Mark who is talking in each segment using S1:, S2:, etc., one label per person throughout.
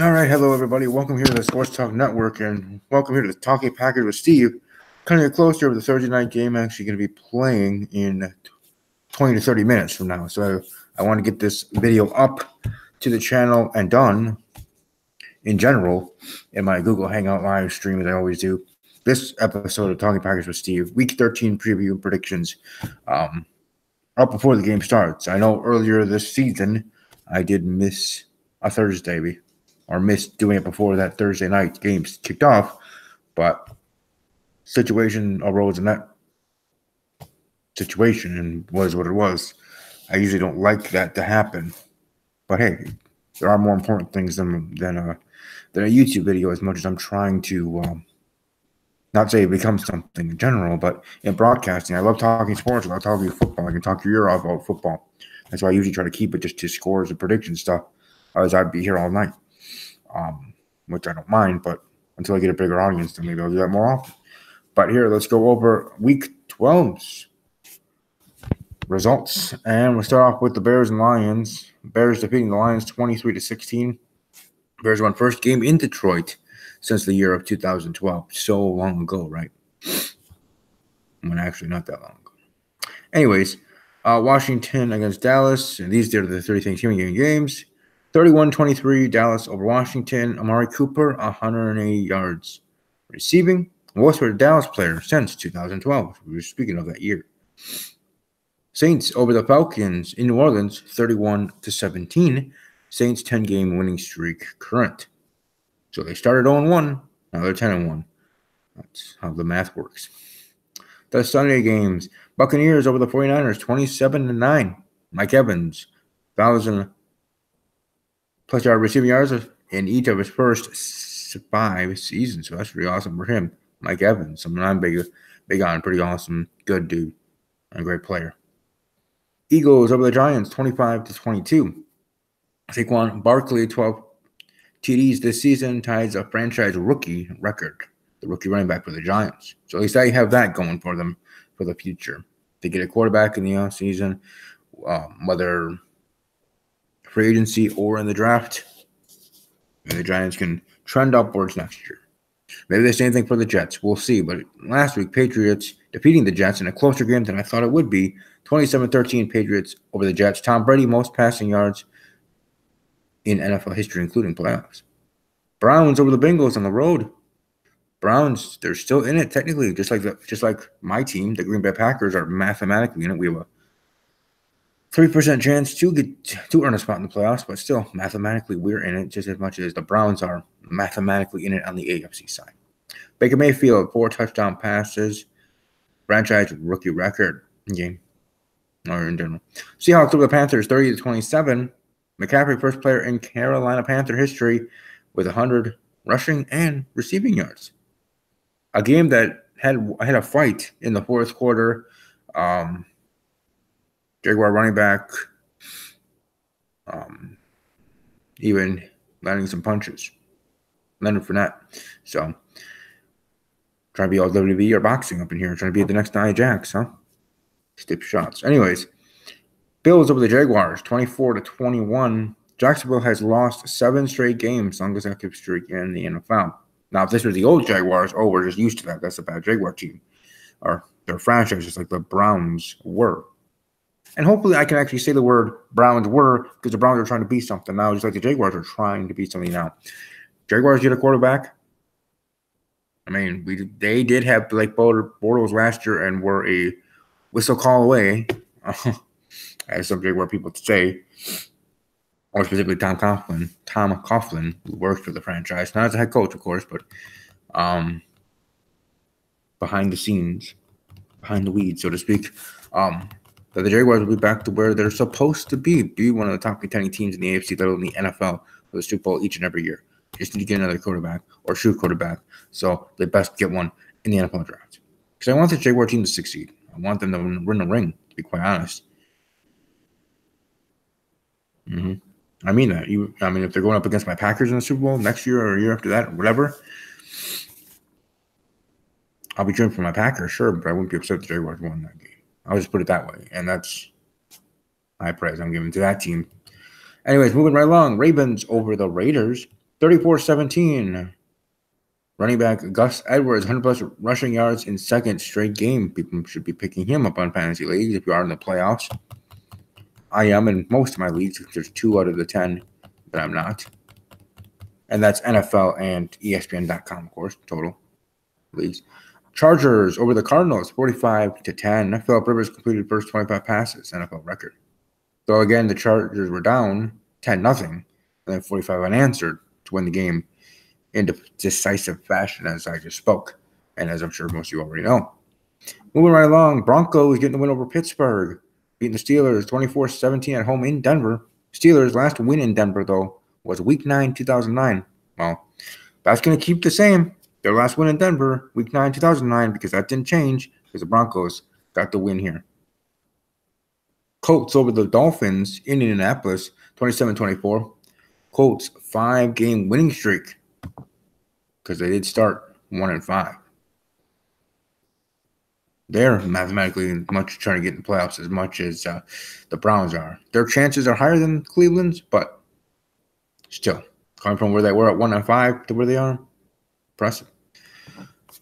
S1: All right, hello everybody. Welcome here to the Sports Talk Network, and welcome here to the Talking Packers with Steve. Kind of close here with the Thursday night game. Actually, going to be playing in 20 to 30 minutes from now. So I want to get this video up to the channel and done in general in my Google Hangout live stream as I always do. This episode of Talking Packers with Steve, Week 13 preview and predictions, up before the game starts. I know earlier this season I did miss a Thursday or missed doing it before that Thursday night games kicked off, but situation arose in that situation and was what it was. I usually don't like that to happen, but hey, there are more important things than a YouTube video. As much as I'm trying to not say it becomes something in general, but in broadcasting, I love talking sports. I love talking football. I can talk your ear off about football. That's why I usually try to keep it just to scores and prediction stuff, otherwise I'd be here all night. Which I don't mind, but until I get a bigger audience, then maybe I'll do that more often. But here, let's go over Week 12's results, and we'll start off with the Bears and Lions. Bears defeating the Lions 23-16. Bears won first game in Detroit since the year of 2012. So long ago, right? Well, actually, not that long ago. Anyways, Washington against Dallas, and these are the three Thanksgiving games. 31-23, Dallas over Washington. Amari Cooper, 180 yards receiving. Most for a Dallas player since 2012. We were speaking of that year. Saints over the Falcons in New Orleans, 31-17. Saints 10-game winning streak current. So they started 0-1. Now they're 10-1. That's how the math works. The Sunday games. Buccaneers over the 49ers, 27-9. Mike Evans, 1,000 plus yard receiving yards in each of his first 5 seasons. So that's pretty awesome for him. Mike Evans, someone I'm big on, pretty awesome, good dude, and a great player. Eagles over the Giants, 25-22. Saquon Barkley, 12 TDs this season, ties a franchise rookie record, the rookie running back for the Giants. So at least they have that going for them for the future. They get a quarterback in the offseason, whether free agency or in the draft, and the Giants can trend upwards next year. Maybe the same thing for the Jets. We'll see. But last week, Patriots defeating the Jets in a closer game than I thought it would be. 27-13 Patriots over the Jets. Tom Brady, most passing yards in NFL history, including playoffs. Browns over the Bengals on the road. Browns, they're still in it technically, just like my team, the Green Bay Packers, are mathematically in it. We have a 3% chance to earn a spot in the playoffs, but still, mathematically, we're in it just as much as the Browns are mathematically in it on the AFC side. Baker Mayfield, 4 touchdown passes, franchise rookie record game, or in general. Seahawks over the Panthers, 30-27. McCaffrey, first player in Carolina Panther history with 100 rushing and receiving yards. A game that had a fight in the fourth quarter. Jaguar running back, even landing some punches. Leonard Fournette. So, trying to be all WWE or boxing up in here. Trying to be the next Nia Jax, huh? Stiff shots. Anyways, Bills over the Jaguars, 24-21. Jacksonville has lost 7 straight games, longest active streak in the NFL. Now, if this was the old Jaguars, we're just used to that. That's a bad Jaguar team. Or their franchise, just like the Browns were. And hopefully I can actually say the word Browns were, because the Browns are trying to be something now, just like the Jaguars are trying to be something now. Jaguars get a quarterback. I mean, they did have Blake Bortles last year and were a whistle call away, as some Jaguar people say, or specifically Tom Coughlin, who works for the franchise, not as a head coach, of course, but behind the scenes, behind the weeds, so to speak. That the Jaguars will be back to where they're supposed to be one of the top contending teams in the AFC, let alone the NFL, for the Super Bowl each and every year. Just need to get another quarterback or shoot quarterback, so they best get one in the NFL draft. Because I want the Jaguar team to succeed. I want them to win the ring, to be quite honest. I mean that. If they're going up against my Packers in the Super Bowl next year or a year after that, or whatever, I'll be cheering for my Packers, sure, but I wouldn't be upset if the Jaguars won that game. I'll just put it that way, and that's high praise I'm giving to that team. Anyways, moving right along. Ravens over the Raiders, 34-17. Running back Gus Edwards, 100-plus rushing yards in second straight game. People should be picking him up on fantasy leagues if you are in the playoffs. I am in most of my leagues. There's 2 out of the 10 that I'm not. And that's NFL and ESPN.com, of course, total leagues. Chargers over the Cardinals, 45-10. Philip Rivers completed first 25 passes, NFL record. So again, the Chargers were down 10-0, and then 45 unanswered to win the game in decisive fashion, as I just spoke, and as I'm sure most of you already know. Moving right along, Broncos getting the win over Pittsburgh, beating the Steelers 24-17 at home in Denver. Steelers' last win in Denver, though, was Week 9, 2009. Well, that's going to keep the same. Their last win in Denver, Week 9, 2009, because that didn't change, because the Broncos got the win here. Colts over the Dolphins in Indianapolis, 27-24. Colts 5-game winning streak, because they did start 1-5. They're mathematically much trying to get in the playoffs as much as the Browns are. Their chances are higher than Cleveland's, but still, coming from where they were at 1-5 to where they are, impressive.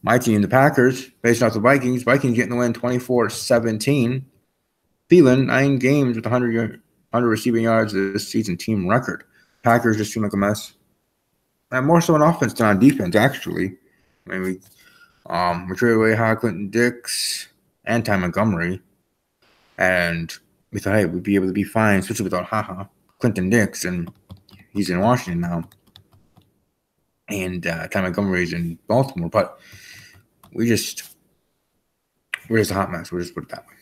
S1: My team, the Packers, facing off the Vikings. Vikings getting the win 24-17. Thielen, 9 games with 100 receiving yards this season, team record. Packers just seem like a mess. And more so on offense than on defense, actually. I mean, we traded away Clinton Dix and Ty Montgomery. And we thought, hey, we'd be able to be fine, especially without Clinton Dix. And he's in Washington now. And Ty Montgomery's in Baltimore. But we're just a hot mess. We'll just put it that way.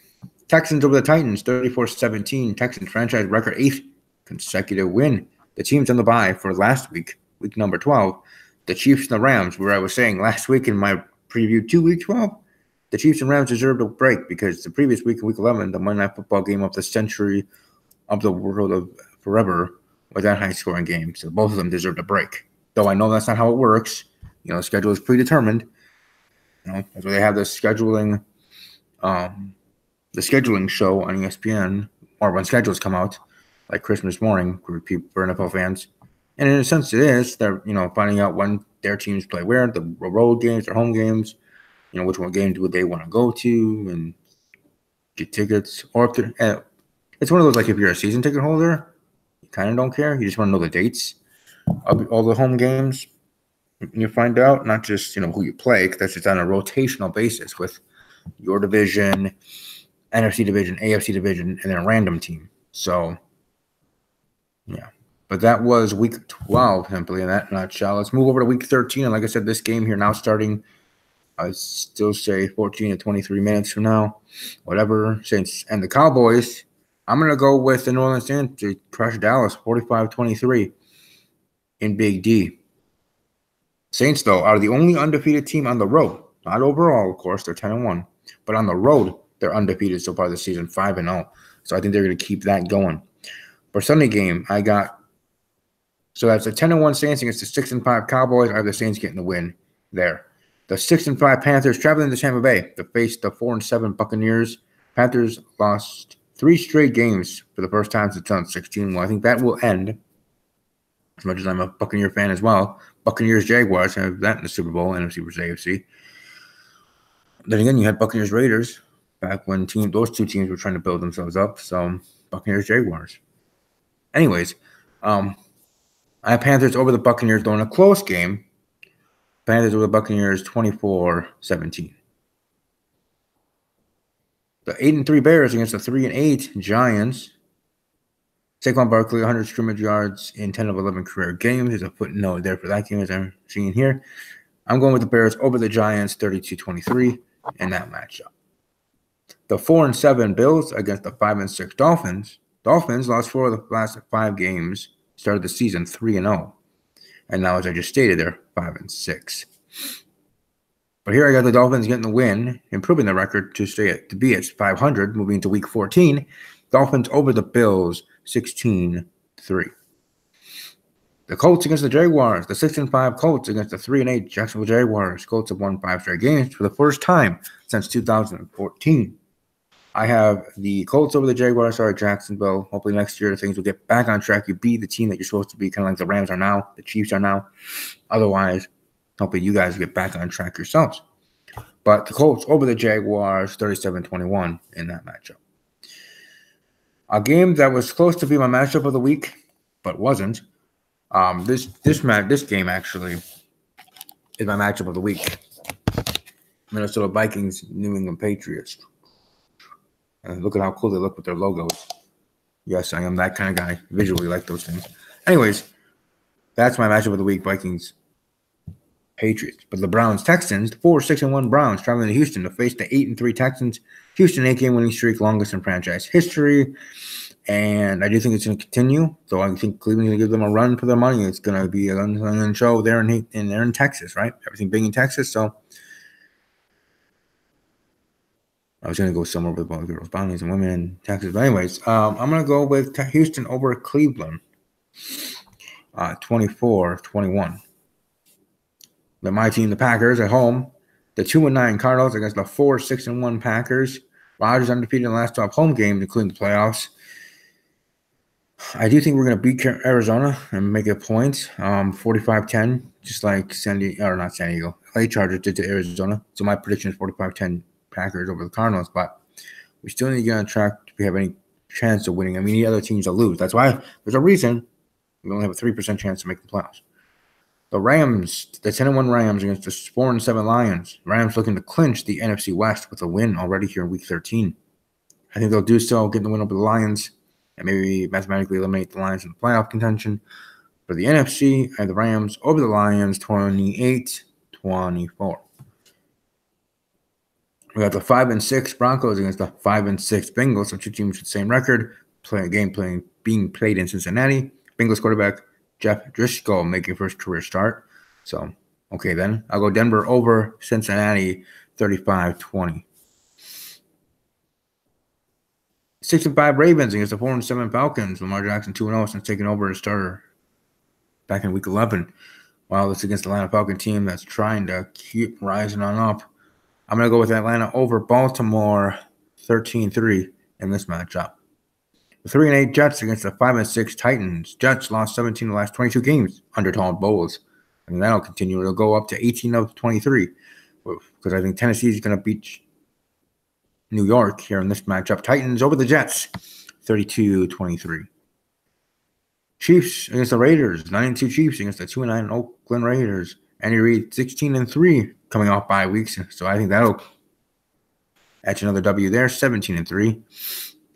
S1: Texans over the Titans, 34-17. Texans franchise record 8th consecutive win. The team's on the bye for last week, week number 12. The Chiefs and the Rams, where I was saying last week in my preview to week 12, the Chiefs and Rams deserved a break because the previous week, in week 11, the Monday Night Football game of the century, of the world of forever, was that high-scoring game. So both of them deserved a break. Though I know that's not how it works. The schedule is predetermined. That's why they have the scheduling show on ESPN, or when schedules come out, like Christmas morning for NFL fans. And in a sense, it is. They're, finding out when their teams play where, the road games, their home games, which one game do they want to go to and get tickets. Or if it's one of those, like if you're a season ticket holder, you kind of don't care. You just want to know the dates of all the home games. You find out, not just, who you play, because that's just on a rotational basis with your division, NFC division, AFC division, and then a random team. So, yeah. But that was week 12, simply in that nutshell. Let's move over to week 13. And like I said, this game here now starting, I still say 14 to 23 minutes from now. Whatever. Saints and the Cowboys. I'm going to go with the New Orleans Saints to crush Dallas 45-23 in Big D. Saints, though, are the only undefeated team on the road. Not overall, of course. They're 10-1. But on the road, they're undefeated so far this season, 5-0. So I think they're going to keep that going. For Sunday game, I got – so that's a 10-1 Saints against the 6-5 Cowboys. I have the Saints getting the win there. The 6-5 Panthers traveling to Tampa Bay to face the 4-7 Buccaneers. Panthers lost 3 straight games for the first time since 2016. Well, I think that will end, as much as I'm a Buccaneer fan as well. Buccaneers-Jaguars have that in the Super Bowl, NFC versus AFC. Then again, you had Buccaneers-Raiders back when those two teams were trying to build themselves up. So, Buccaneers-Jaguars. Anyways, I have Panthers over the Buccaneers, though in a close game. Panthers over the Buccaneers 24-17. The 8-3 Bears against the 3-8 Giants. Saquon Barkley, 100 scrimmage yards in 10 of 11 career games. There's a footnote there for that game, as I'm seeing here. I'm going with the Bears over the Giants, 32-23 in that matchup. The 4-7 Bills against the 5-6 Dolphins. Dolphins lost 4 of the last 5 games, started the season 3-0. And now, as I just stated, they're 5-6. But here I got the Dolphins getting the win, improving the record to be at 500, moving into week 14. Dolphins over the Bills, 16-3. The Colts against the Jaguars. The 6-5 Colts against the 3-8 Jacksonville Jaguars. Colts have won 5 straight games for the first time since 2014. I have the Colts over the Jaguars. Sorry, Jacksonville. Hopefully next year things will get back on track. You be the team that you're supposed to be, kind of like the Rams are now, the Chiefs are now. Otherwise, hopefully you guys get back on track yourselves. But the Colts over the Jaguars, 37-21 in that matchup. A game that was close to be my matchup of the week, but wasn't. This game actually is my matchup of the week. Minnesota Vikings, New England Patriots. And look at how cool they look with their logos. Yes, I am that kind of guy. Visually like those things. Anyways, that's my matchup of the week, Vikings, Patriots. But the Browns-Texans, 4-6-1 Browns, traveling to Houston to face the 8-3 Texans. Houston 8-game winning streak, longest in franchise history. And I do think it's going to continue. So I think Cleveland's going to give them a run for their money. It's going to be a show there in Texas, right? Everything big in Texas. So I was going to go somewhere with both girls, bounties, and women in Texas. But anyways, I'm going to go with Houston over Cleveland, 24-21. Then my team, the Packers, at home. The 2-9 Cardinals against the 4-6-1 Packers. Rodgers undefeated in the last 12 home games, including the playoffs. I do think we're going to beat Arizona and make a point, 45-10, just like not San Diego, LA Chargers did to Arizona. So my prediction is 45-10 Packers over the Cardinals, but we still need to get on track if we have any chance of winning. I mean, the other teams will lose. That's why there's a reason we only have a 3% chance to make the playoffs. The Rams, the 10-1 Rams against the 4-7 Lions. Rams looking to clinch the NFC West with a win already here in Week 13. I think they'll do so, getting the win over the Lions, and maybe mathematically eliminate the Lions in the playoff contention. For the NFC, I have the Rams over the Lions, 28-24. We got the 5-6 Broncos against the 5-6 Bengals. So two teams with the same record. Being played in Cincinnati. Bengals quarterback Jeff Driscoll making first career start. So, okay then. I'll go Denver over Cincinnati, 35-20. 6-5 Ravens against the 4-7 Falcons. Lamar Jackson 2-0 since taking over as starter back in Week 11. While it's against the Atlanta Falcon team that's trying to keep rising on up. I'm going to go with Atlanta over Baltimore, 13-3 in this matchup. The 3-8 Jets against the 5-6 Titans. Jets lost 17 of the last 22 games under Todd Bowles. And that'll continue. It'll go up to 18 of 23. Because I think Tennessee is going to beat New York here in this matchup. Titans over the Jets, 32-23. Chiefs against the Raiders. 9-2 Chiefs against the 2-9 Oakland Raiders. Andy Reid, 16-3 coming off bye weeks. So I think that'll etch another W there, 17-3.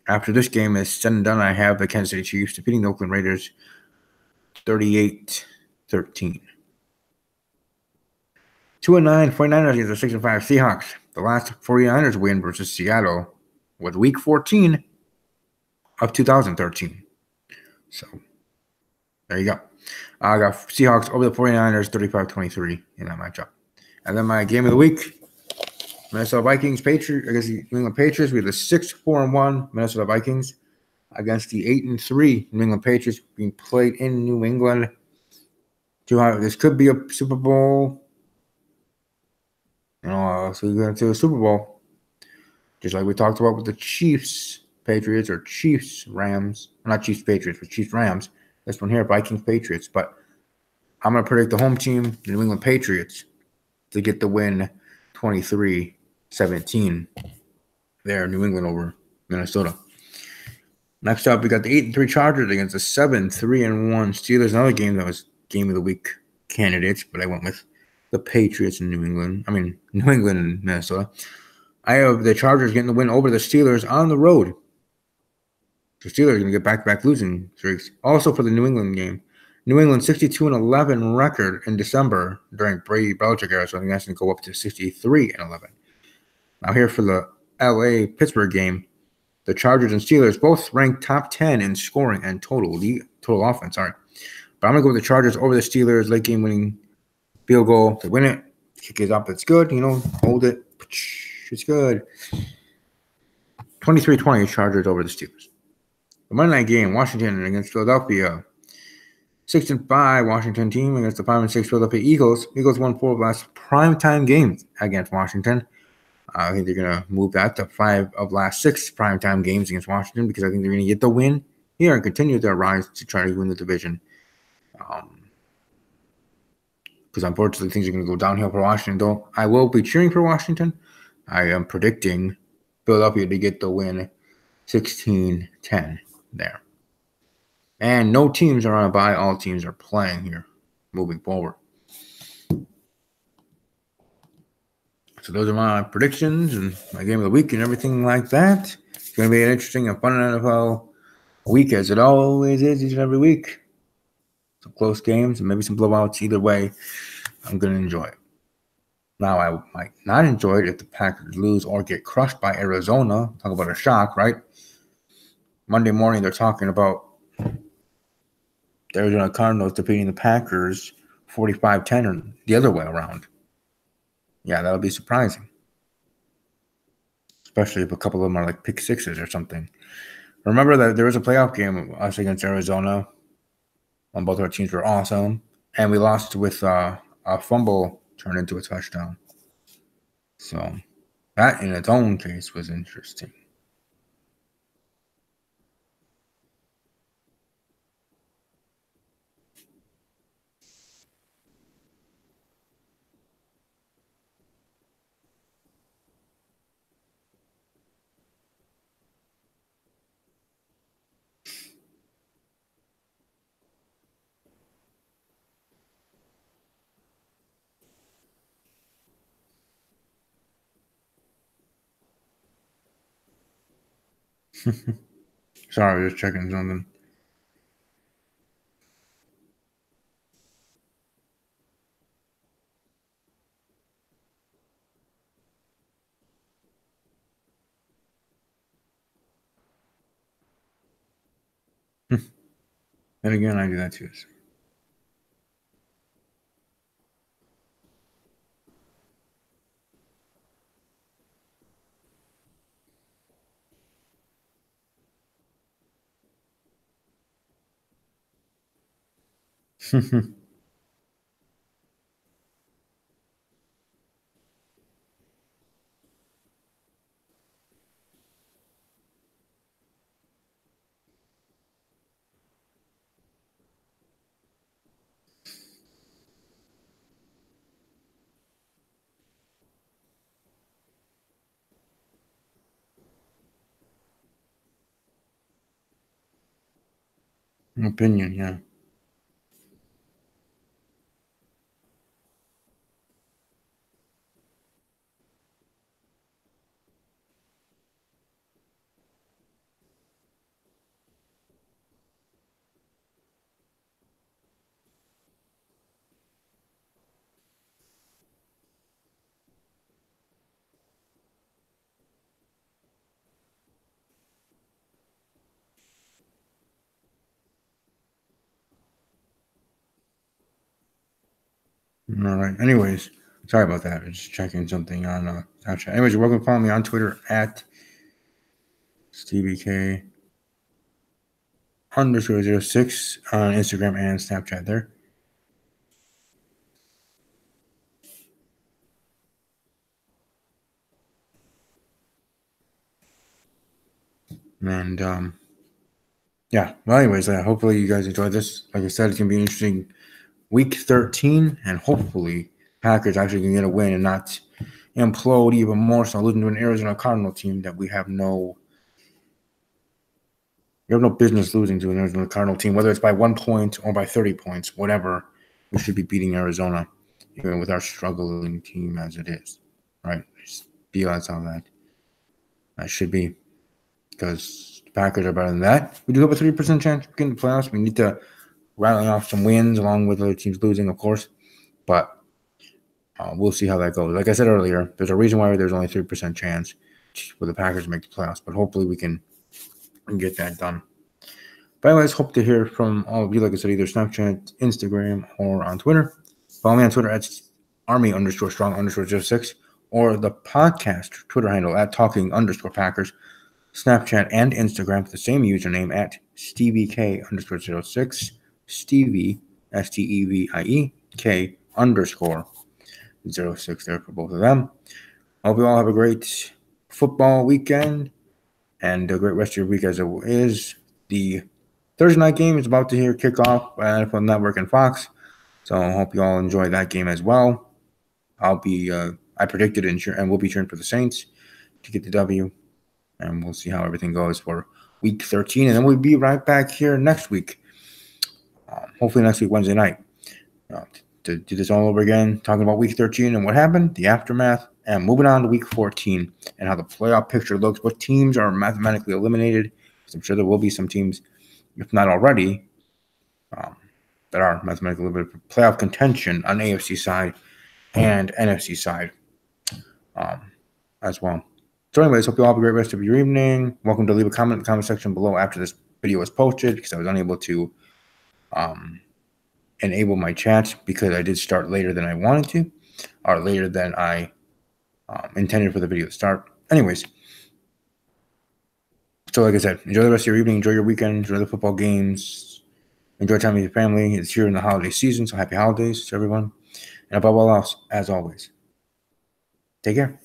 S1: After this game is said and done, I have the Kansas City Chiefs defeating the Oakland Raiders 38-13. 2-9 49ers against the 6-5 Seahawks. The last 49ers win versus Seattle was Week 14 of 2013. So there you go. I got Seahawks over the 49ers 35-23 in that matchup. And then my game of the week, Minnesota Vikings, Patriots against the New England Patriots. We have the 6-4-1 Minnesota Vikings against the 8-3 New England Patriots being played in New England. This could be a Super Bowl. So we go into a Super Bowl, just like we talked about with the Chiefs Patriots or Chiefs Rams. Not Chiefs Patriots, but Chiefs Rams. This one here, Vikings Patriots. But I'm going to predict the home team, the New England Patriots, to get the win 23-17 there, New England over Minnesota. Next up, we got the 8-3 Chargers against the 7-3-1 Steelers. Another game that was game of the week candidates, but I went with the Patriots in New England and Minnesota. I have the Chargers getting the win over the Steelers on the road. The Steelers are going to get back-to-back losing streaks. Also for the New England game, New England 62-11 record in December during Brady Belichick era, so I think that's going to go up to 63-11. Now here for the LA-Pittsburgh game, the Chargers and Steelers both ranked top 10 in scoring and total offense. But I'm going to go with the Chargers over the Steelers, late game winning field goal to win it. Kick it up, it's good. Hold it. It's good. 23-20 Chargers over the Steelers. The Monday night game, Washington against Philadelphia. 6-5 Washington team against the 5-6 Philadelphia Eagles. Eagles won 4 of the last primetime games against Washington. I think they're going to move that to 5 of last 6 primetime games against Washington because I think they're going to get the win here and continue their rise to try to win the division. Because unfortunately, things are going to go downhill for Washington, though. I will be cheering for Washington. I am predicting Philadelphia to get the win 16-10 there. And no teams are on a bye. All teams are playing here moving forward. So those are my predictions and my game of the week and everything like that. It's going to be an interesting and fun NFL week, as it always is each and every week. Some close games and maybe some blowouts. Either way, I'm going to enjoy it. Now, I might not enjoy it if the Packers lose or get crushed by Arizona. Talk about a shock, right? Monday morning, they're talking about the Arizona Cardinals defeating the Packers 45-10 or the other way around. Yeah, that'll be surprising. Especially if a couple of them are like pick sixes or something. Remember that there was a playoff game us against Arizona. And both our teams were awesome. And we lost with a fumble turned into a touchdown. So that in its own case was interesting. Sorry, just checking something. And again, I do that too. Opinion, yeah. All right. Anyways, sorry about that. I'm just checking something on Snapchat. Anyways, you're welcome to follow me on Twitter at StevieK _06 on Instagram and Snapchat there. And yeah. Well, anyways, hopefully you guys enjoyed this. Like I said, it's gonna be an interesting week 13, and hopefully Packers actually can get a win and not implode even more so, losing to an Arizona Cardinal team that we have no business losing to an Arizona Cardinal team, whether it's by 1 point or by 30 points, whatever. We should be beating Arizona, even with our struggling team as it is. Right? Just be honest on that. That should be, because the Packers are better than that. We do have a 3% chance of getting the playoffs. We need to rattle off some wins along with other teams losing, of course. But we'll see how that goes. Like I said earlier, there's a reason why there's only 3% chance for the Packers to make the playoffs. But hopefully we can get that done. But anyways, hope to hear from all of you. Like I said, either Snapchat, Instagram, or on Twitter. Follow me on Twitter at Army_Strong_06 or the podcast Twitter handle at Talking_Packers. Snapchat and Instagram with the same username at StevieK_06. Stevie, STEVIE K _06 there for both of them. I hope you all have a great football weekend and a great rest of your week as it is. The Thursday night game is about to kick off at NFL Network and Fox. So I hope you all enjoy that game as well. I predicted and will be cheering for the Saints to get the W. And we'll see how everything goes for week 13. And then we'll be right back here next week. Hopefully next week, Wednesday night. To do this all over again, talking about week 13 and what happened, the aftermath, and moving on to week 14 and how the playoff picture looks, what teams are mathematically eliminated. Because I'm sure there will be some teams, if not already, that are mathematically eliminated for playoff contention on AFC side and NFC side as well. So anyways, hope you all have a great rest of your evening. Welcome to leave a comment in the comment section below after this video was posted because I was unable to enable my chat because I did start later than I wanted to, or later than I intended for the video to start. Anyways, so like I said, enjoy the rest of your evening, enjoy your weekend, enjoy the football games, enjoy time with your family. It's here in the holiday season, so happy holidays to everyone. And above all else, as always, take care.